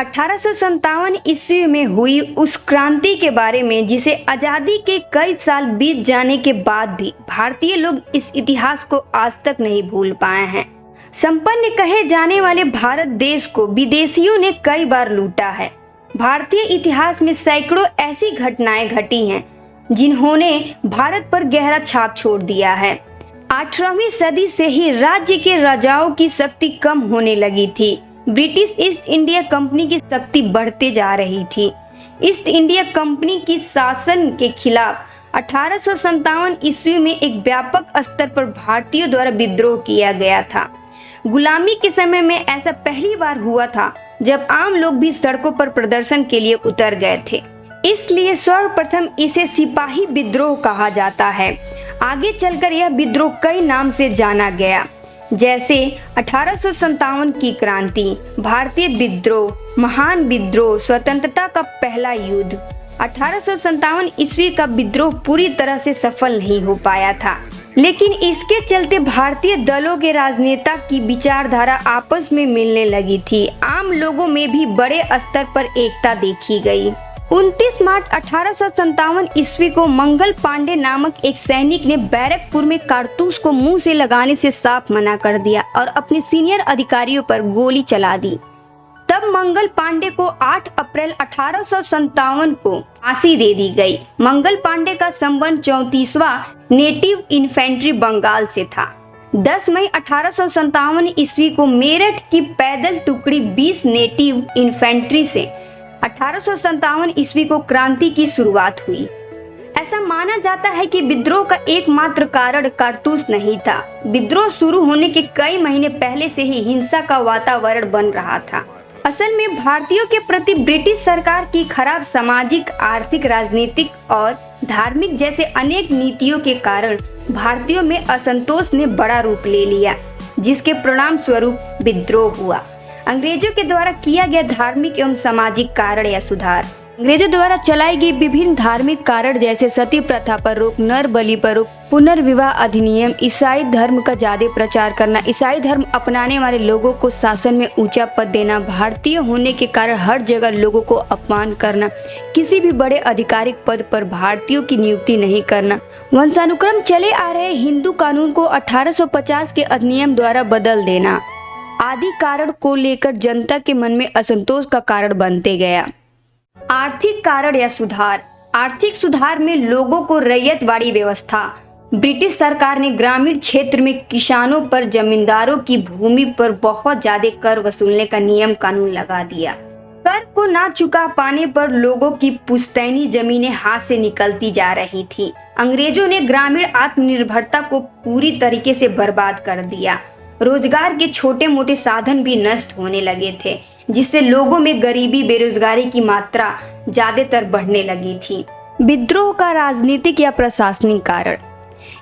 1857 ईस्वी में हुई उस क्रांति के बारे में जिसे आज़ादी के कई साल बीत जाने के बाद भी भारतीय लोग इस इतिहास को आज तक नहीं भूल पाए हैं। संपन्न कहे जाने वाले भारत देश को विदेशियों ने कई बार लूटा है। भारतीय इतिहास में सैकड़ों ऐसी घटनाएं घटी हैं जिन्होंने भारत पर गहरा छाप छोड़ दिया है। 18वीं सदी से ही राज्य के राजाओं की शक्ति कम होने लगी थी। ब्रिटिश ईस्ट इंडिया कंपनी की शक्ति बढ़ते जा रही थी। ईस्ट इंडिया कंपनी की शासन के खिलाफ 1857 ईस्वी में एक व्यापक स्तर पर भारतीयों द्वारा विद्रोह किया गया था। गुलामी के समय में ऐसा पहली बार हुआ था जब आम लोग भी सड़कों पर प्रदर्शन के लिए उतर गए थे। इसलिए सर्वप्रथम इसे सिपाही विद्रोह कहा जाता है। आगे चलकर यह विद्रोह कई नाम से जाना गया, जैसे 1857 की क्रांति, भारतीय विद्रोह, महान विद्रोह, स्वतंत्रता का पहला युद्ध। 1857 ईस्वी का विद्रोह पूरी तरह से सफल नहीं हो पाया था, लेकिन इसके चलते भारतीय दलों के राजनेता की विचारधारा आपस में मिलने लगी थी। आम लोगों में भी बड़े स्तर पर एकता देखी गई। 29 मार्च 1857 ईस्वी को मंगल पांडे नामक एक सैनिक ने बैरकपुर में कारतूस को मुंह से लगाने से साफ मना कर दिया और अपने सीनियर अधिकारियों पर गोली चला दी। तब मंगल पांडे को 8 अप्रैल 1857 को फांसी दे दी गई। मंगल पांडे का संबंध 34वां नेटिव इन्फेंट्री बंगाल से था। 10 मई 1857 ईस्वी को मेरठ की पैदल टुकड़ी 20 नेटिव इन्फेंट्री से 1857 ईस्वी को क्रांति की शुरुआत हुई। ऐसा माना जाता है कि विद्रोह का एकमात्र कारण कारतूस नहीं था। विद्रोह शुरू होने के कई महीने पहले से ही हिंसा का वातावरण बन रहा था। असल में भारतीयों के प्रति ब्रिटिश सरकार की खराब सामाजिक, आर्थिक, राजनीतिक और धार्मिक जैसे अनेक नीतियों के कारण भारतीयों में असंतोष ने बड़ा रूप ले लिया, जिसके परिणाम स्वरूप विद्रोह हुआ। अंग्रेजों के द्वारा किया गया धार्मिक एवं सामाजिक कारण या सुधार। अंग्रेजों द्वारा चलाई गई विभिन्न धार्मिक कारण जैसे सती प्रथा पर रोक, नर बलि पर रोक, पुनर्विवाह अधिनियम, ईसाई धर्म का ज्यादा प्रचार करना, ईसाई धर्म अपनाने वाले लोगों को शासन में ऊंचा पद देना, भारतीय होने के कारण हर जगह लोगों को अपमान करना, किसी भी बड़े आधिकारिक पद पर भारतीयों की नियुक्ति नहीं करना, वंशानुक्रम चले आ रहे हिंदू कानून को 1850 के अधिनियम द्वारा बदल देना आदि कारण को लेकर जनता के मन में असंतोष का कारण बनते गया। आर्थिक कारण या सुधार। आर्थिक सुधार में लोगों को रैयतवाड़ी व्यवस्था। ब्रिटिश सरकार ने ग्रामीण क्षेत्र में किसानों पर, जमींदारों की भूमि पर बहुत ज्यादा कर वसूलने का नियम कानून लगा दिया। कर को ना चुका पाने पर लोगों की पुश्तैनी जमीनें हाथ से निकलती जा रही थी। अंग्रेजों ने ग्रामीण आत्मनिर्भरता को पूरी तरीके से बर्बाद कर दिया। रोजगार के छोटे मोटे साधन भी नष्ट होने लगे थे, जिससे लोगों में गरीबी, बेरोजगारी की मात्रा ज्यादातर बढ़ने लगी थी। विद्रोह का राजनीतिक या प्रशासनिक कारण।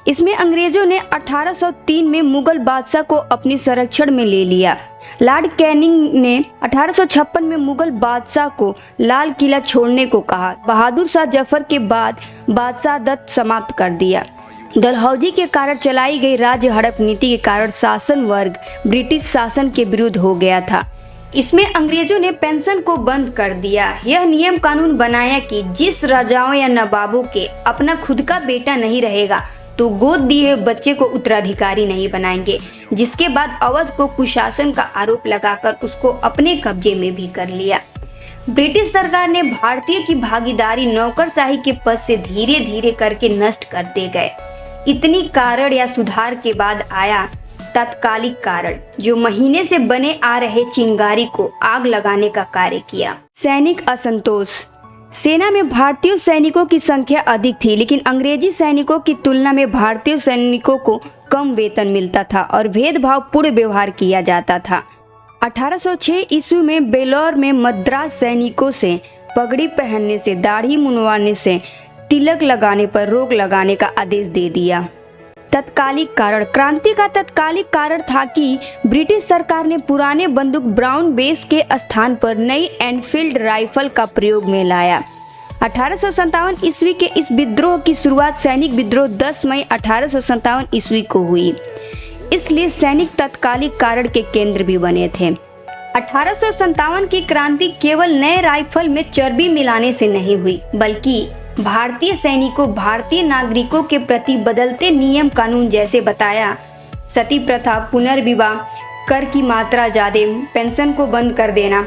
इसमें अंग्रेजों ने 1803 में मुगल बादशाह को अपने संरक्षण में ले लिया। लॉर्ड कैनिंग ने 1856 में मुगल बादशाह को लाल किला छोड़ने को कहा। बहादुर शाह जफर के बाद बादशाह दत्त समाप्त कर दिया। डलहौजी के कारण चलाई गई राज्य हड़प नीति के कारण शासन वर्ग ब्रिटिश शासन के विरुद्ध हो गया था। इसमें अंग्रेजों ने पेंशन को बंद कर दिया। यह नियम कानून बनाया कि जिस राजाओं या नवाबों के अपना खुद का बेटा नहीं रहेगा तो गोद दिए हुए बच्चे को उत्तराधिकारी नहीं बनाएंगे, जिसके बाद अवध को कुशासन का आरोप लगाकर उसको अपने कब्जे में भी कर लिया। ब्रिटिश सरकार ने भारतीयों की भागीदारी नौकरशाही के पद से धीरे धीरे करके नष्ट करते गए। इतनी कारण या सुधार के बाद आया तात्कालिक कारण, जो महीने से बने आ रहे चिंगारी को आग लगाने का कार्य किया। सैनिक असंतोष। सेना में भारतीय सैनिकों की संख्या अधिक थी, लेकिन अंग्रेजी सैनिकों की तुलना में भारतीय सैनिकों को कम वेतन मिलता था और भेदभाव पूर्ण व्यवहार किया जाता था। 1806 ईस्वी में बेलोर में मद्रास सैनिकों से पगड़ी पहनने से, दाढ़ी मुंडवाने से, तिलक लगाने पर रोक लगाने का आदेश दे दिया। तत्कालिक कारण। क्रांति का तत्कालिक कारण था कि ब्रिटिश सरकार ने पुराने बंदूक ब्राउन बेस के स्थान पर नई एनफील्ड राइफल का प्रयोग में लाया। 1857 ईस्वी के इस विद्रोह की शुरुआत सैनिक विद्रोह 10 मई 1857 ईस्वी को हुई, इसलिए सैनिक तत्कालिक कारण के केंद्र भी बने थे। 1857 की क्रांति केवल नए राइफल में चर्बी मिलाने से नहीं हुई, बल्कि भारतीय सैनिकों, भारतीय नागरिकों के प्रति बदलते नियम कानून जैसे बताया सती प्रथा, पुनर्विवाह, कर की मात्रा ज्यादा, पेंशन को बंद कर देना,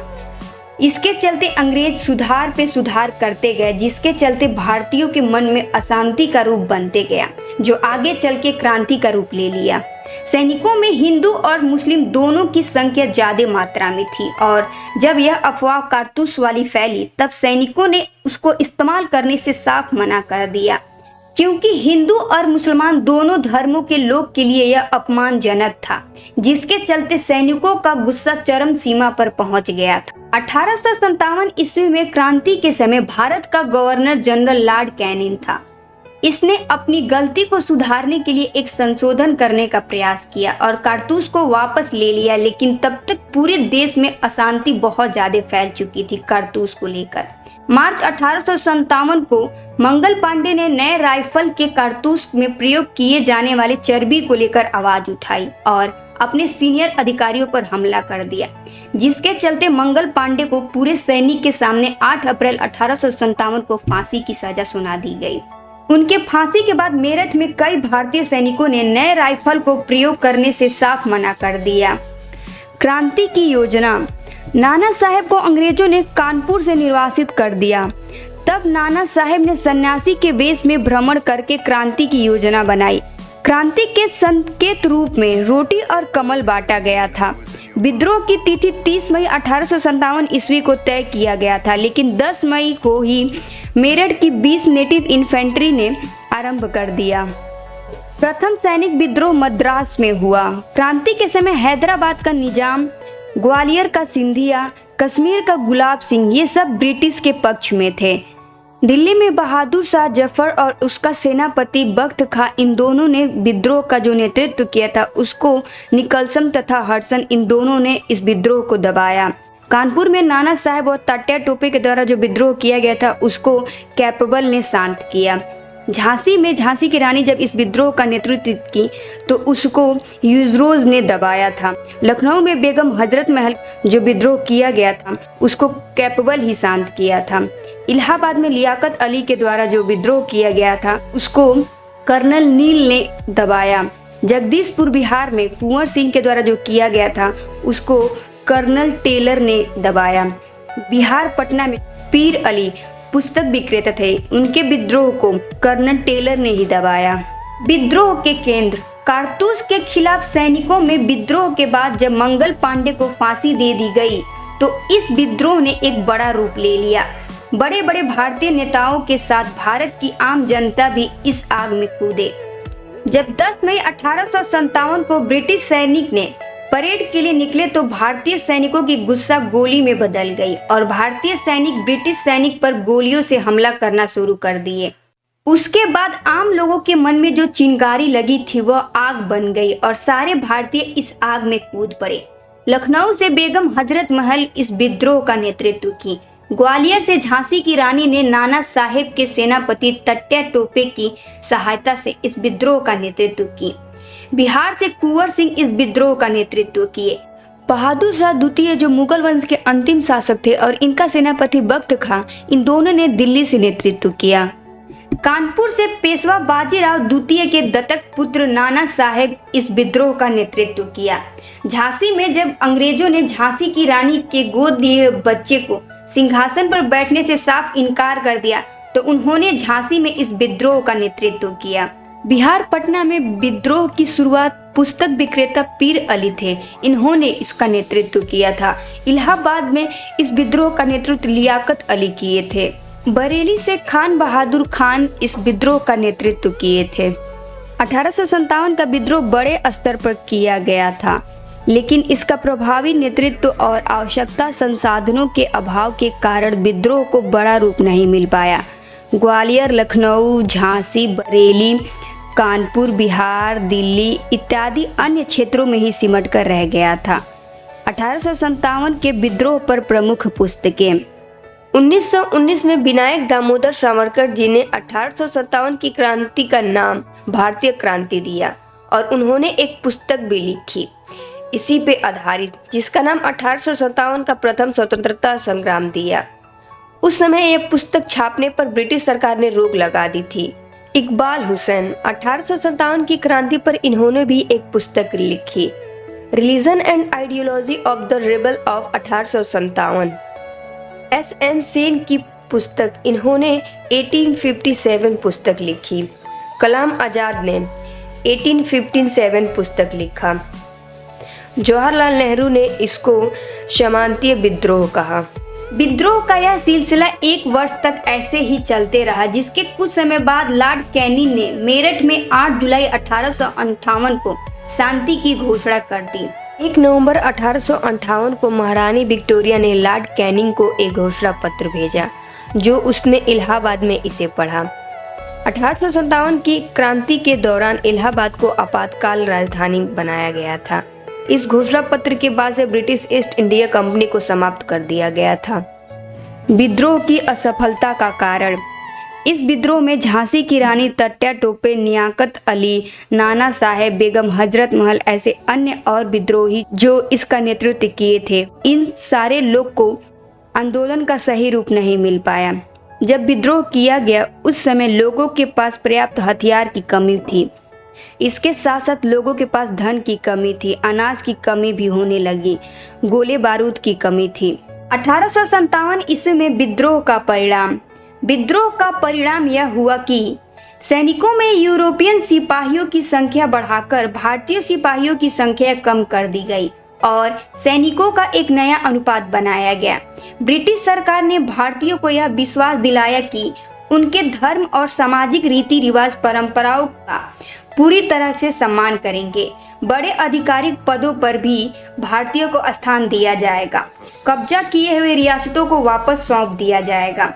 इसके चलते अंग्रेज सुधार पे सुधार करते गए, जिसके चलते भारतीयों के मन में अशांति का रूप बनते गया, जो आगे चल के क्रांति का रूप ले लिया। सैनिकों में हिंदू और मुस्लिम दोनों की संख्या ज्यादा मात्रा में थी और जब यह अफवाह कारतूस वाली फैली तब सैनिकों ने उसको इस्तेमाल करने से साफ मना कर दिया, क्योंकि हिंदू और मुसलमान दोनों धर्मों के लोग के लिए यह अपमानजनक था, जिसके चलते सैनिकों का गुस्सा चरम सीमा पर पहुंच गया था। 1857 ईस्वी में क्रांति के समय भारत का गवर्नर जनरल लॉर्ड कैनिंग था। इसने अपनी गलती को सुधारने के लिए एक संशोधन करने का प्रयास किया और कारतूस को वापस ले लिया, लेकिन तब तक पूरे देश में अशांति बहुत ज्यादा फैल चुकी थी कारतूस को लेकर। मार्च 1857 को मंगल पांडे ने नए राइफल के कारतूस में प्रयोग किए जाने वाले चर्बी को लेकर आवाज उठाई और अपने सीनियर अधिकारियों पर हमला कर दिया, जिसके चलते मंगल पांडे को पूरे सैनिक के सामने 8 अप्रैल 1857 को फांसी की सजा सुना दी गई। उनके फांसी के बाद मेरठ में कई भारतीय सैनिकों ने नए राइफल को प्रयोग करने से साफ मना कर दिया। क्रांति की योजना। नाना साहेब को अंग्रेजों ने कानपुर से निर्वासित कर दिया। तब नाना साहेब ने सन्यासी के वेश में भ्रमण करके क्रांति की योजना बनाई। क्रांति के संकेत रूप में रोटी और कमल बांटा गया था। विद्रोह की तिथि 30 मई 1857 ईस्वी को तय किया गया था, लेकिन 10 मई को ही मेरठ की 20 नेटिव इन्फेंट्री ने आरंभ कर दिया। प्रथम सैनिक विद्रोह मद्रास में हुआ। क्रांति के समय हैदराबाद का निजाम, ग्वालियर का सिंधिया, कश्मीर का गुलाब सिंह, ये सब ब्रिटिश के पक्ष में थे। दिल्ली में बहादुर शाह जफर और उसका सेनापति बख्त खां, इन दोनों ने विद्रोह का जो नेतृत्व किया था उसको निकलसन तथा हडसन, इन दोनों ने इस विद्रोह को दबाया। कानपुर में नाना साहेब और तात्या टोपे के द्वारा जो विद्रोह किया गया था उसको कैपेबल ने शांत किया। झांसी में झांसी की रानी जब इस विद्रोह का नेतृत्व की तो उसको यूजरोज ने दबाया था। लखनऊ में बेगम हजरत महल जो विद्रोह किया गया था उसको कैपेबल ही शांत किया था। इलाहाबाद में लियाकत अली के द्वारा जो विद्रोह किया गया था उसको कर्नल नील ने दबाया। जगदीशपुर बिहार में कुंवर सिंह के द्वारा जो किया गया था उसको कर्नल टेलर ने दबाया। बिहार पटना में पीर अली पुस्तक विक्रेता थे, उनके विद्रोह को कर्नल टेलर ने ही दबाया। विद्रोह के केंद्र। कारतूस के खिलाफ सैनिकों में विद्रोह के बाद जब मंगल पांडे को फांसी दे दी गई तो इस विद्रोह ने एक बड़ा रूप ले लिया। बड़े बड़े भारतीय नेताओं के साथ भारत की आम जनता भी इस आग में कूदे। जब 10 मई 1857 को ब्रिटिश सैनिक ने परेड के लिए निकले तो भारतीय सैनिकों की गुस्सा गोली में बदल गई और भारतीय सैनिक ब्रिटिश सैनिक पर गोलियों से हमला करना शुरू कर दिए। उसके बाद आम लोगों के मन में जो चिंगारी लगी थी वह आग बन गई और सारे भारतीय इस आग में कूद पड़े। लखनऊ से बेगम हजरत महल इस विद्रोह का नेतृत्व की। ग्वालियर से झांसी की रानी ने नाना साहेब के सेनापति तात्या टोपे की सहायता से इस विद्रोह का नेतृत्व की। बिहार से कुंवर सिंह इस विद्रोह का नेतृत्व किए। बहादुर शाह द्वितीय जो मुगल वंश के अंतिम शासक थे और इनका सेनापति बख्त खां, इन दोनों ने दिल्ली से नेतृत्व किया। कानपुर से पेशवा बाजीराव द्वितीय के दत्तक पुत्र नाना साहेब इस विद्रोह का नेतृत्व किया। झांसी में जब अंग्रेजों ने झांसी की रानी के गोद दिए बच्चे को सिंहासन पर बैठने से साफ इनकार कर दिया तो उन्होंने झांसी में इस विद्रोह का नेतृत्व किया। बिहार पटना में विद्रोह की शुरुआत पुस्तक विक्रेता पीर अली थे, इन्होंने इसका नेतृत्व किया था। इलाहाबाद में इस विद्रोह का नेतृत्व लियाकत अली किए थे। बरेली से खान बहादुर खान इस विद्रोह का नेतृत्व किए थे। 1857 का विद्रोह बड़े स्तर पर किया गया था, लेकिन इसका प्रभावी नेतृत्व और आवश्यकता संसाधनों के अभाव के कारण विद्रोह को बड़ा रूप नहीं मिल पाया। ग्वालियर, लखनऊ, झांसी, बरेली, कानपुर, बिहार, दिल्ली इत्यादि अन्य क्षेत्रों में ही सिमट कर रह गया था। 1857 के विद्रोह पर प्रमुख पुस्तकें। 1919 में विनायक दामोदर सावरकर जी ने 1857 की क्रांति का नाम भारतीय क्रांति दिया और उन्होंने एक पुस्तक भी लिखी। इसी पे आधारित, जिसका नाम 1857 का प्रथम स्वतंत्रता संग्राम दिया। उस समय यह पुस्तक छापने पर ब्रिटिश सरकार ने रोक लगा दी थी। इकबाल हुसैन 1857 की क्रांति पर इन्होंने भी एक पुस्तक लिखी, religion and ideology of the rebel of 1857। SN. Sen की पुस्तक इन्होंने 1857 पुस्तक लिखी। कलाम आजाद ने 1857 पुस्तक लिखा। जवाहरलाल नेहरू ने इसको क्षमांतीय विद्रोह कहा। विद्रोह का यह सिलसिला 1 वर्ष तक ऐसे ही चलते रहा, जिसके कुछ समय बाद लॉर्ड कैनिंग ने मेरठ में 8 जुलाई 1858 को शांति की घोषणा कर दी। 1 नवंबर 1858 को महारानी विक्टोरिया ने लॉर्ड कैनिंग को एक घोषणा पत्र भेजा, जो उसने इलाहाबाद में इसे पढ़ा। 1857 की क्रांति के दौरान इलाहाबाद को आपातकाल राजधानी बनाया गया था। इस घोषणा पत्र के बाद से ब्रिटिश ईस्ट इंडिया कंपनी को समाप्त कर दिया गया था। विद्रोह की असफलता का कारण। इस विद्रोह में झांसी की रानी तत्या टोपे, नियाकत अली, नाना साहेब, बेगम हजरत महल ऐसे अन्य और विद्रोही जो इसका नेतृत्व किए थे, इन सारे लोग को आंदोलन का सही रूप नहीं मिल पाया। जब विद्रोह किया गया उस समय लोगों के पास पर्याप्त हथियार की कमी थी। इसके साथ साथ लोगों के पास धन की कमी थी, अनाज की कमी भी होने लगी, गोले बारूद की कमी थी। 1857 ईस्वी में विद्रोह का परिणाम यह हुआ कि सैनिकों में यूरोपियन सिपाहियों की संख्या बढ़ाकर भारतीय सिपाहियों की संख्या कम कर दी गई और सैनिकों का एक नया अनुपात बनाया गया। ब्रिटिश सरकार ने भारतीयों को यह विश्वास दिलाया कि उनके धर्म और सामाजिक रीति रिवाज परंपराओं का पूरी तरह से सम्मान करेंगे। बड़े आधिकारिक पदों पर भी भारतीयों को स्थान दिया जाएगा। कब्जा किए हुए रियासतों को वापस सौंप दिया जाएगा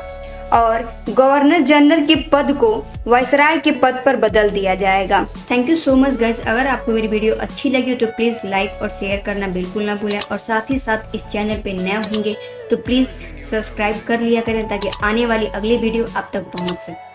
और गवर्नर जनरल के पद को वायसराय के पद पर बदल दिया जाएगा। Thank you so much guys. अगर आपको मेरी वीडियो अच्छी लगी हो तो प्लीज़ लाइक और शेयर करना बिल्कुल ना भूलें और साथ ही साथ इस चैनल पे नए होंगे तो प्लीज़ सब्सक्राइब कर लिया करें ताकि आने वाली अगली वीडियो आप तक पहुंच सके।